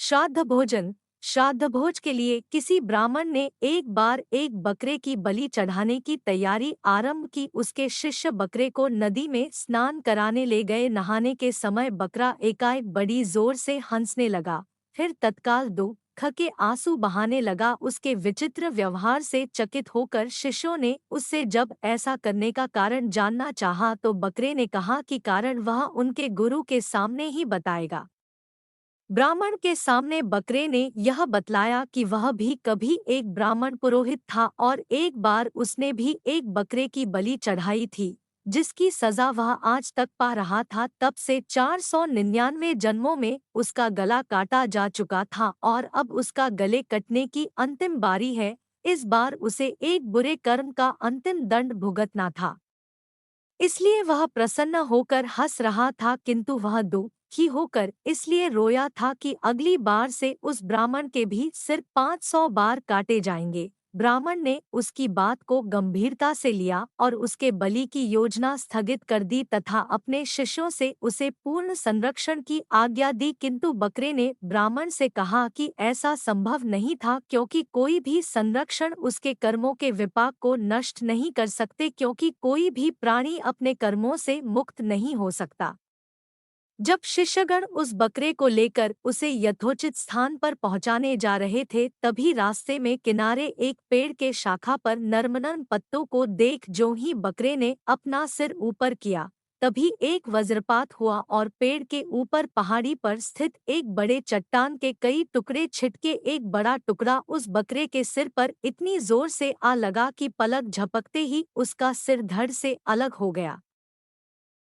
श्राद्ध भोज के लिए किसी ब्राह्मण ने एक बार एक बकरे की बलि चढ़ाने की तैयारी आरंभ की। उसके शिष्य बकरे को नदी में स्नान कराने ले गए। नहाने के समय बकरा एकाएक बड़ी जोर से हंसने लगा, फिर तत्काल दुख के आंसू बहाने लगा। उसके विचित्र व्यवहार से चकित होकर शिष्यों ने उससे जब ऐसा करने का कारण जानना चाहा तो बकरे ने कहा कि कारण वह उनके गुरु के सामने ही बताएगा। ब्राह्मण के सामने बकरे ने यह बतलाया कि वह भी कभी एक ब्राह्मण पुरोहित था और एक बार उसने भी एक बकरे की बलि चढ़ाई थी, जिसकी सजा वह आज तक पा रहा था। तब से 499 जन्मों में उसका गला काटा जा चुका था और अब उसका गले कटने की अंतिम बारी है। इस बार उसे एक बुरे कर्म का अंतिम दंड भुगतना था, इसलिए वह प्रसन्न होकर हंस रहा था, किंतु वह दुखी होकर इसलिए रोया था कि अगली बार से उस ब्राह्मण के भी सिर 500 बार काटे जाएंगे। ब्राह्मण ने उसकी बात को गंभीरता से लिया और उसके बलि की योजना स्थगित कर दी तथा अपने शिष्यों से उसे पूर्ण संरक्षण की आज्ञा दी। किंतु बकरे ने ब्राह्मण से कहा कि ऐसा संभव नहीं था, क्योंकि कोई भी संरक्षण उसके कर्मों के विपाक को नष्ट नहीं कर सकते, क्योंकि कोई भी प्राणी अपने कर्मों से मुक्त नहीं हो सकता। जब शिष्यगण उस बकरे को लेकर उसे यथोचित स्थान पर पहुंचाने जा रहे थे, तभी रास्ते में किनारे एक पेड़ के शाखा पर नर्म पत्तों को देख जो ही बकरे ने अपना सिर ऊपर किया, तभी एक वज्रपात हुआ और पेड़ के ऊपर पहाड़ी पर स्थित एक बड़े चट्टान के कई टुकड़े छिटके एक बड़ा टुकड़ा उस बकरे के सिर पर इतनी जोर से आ लगा कि पलक झपकते ही उसका सिर धड़ से अलग हो गया।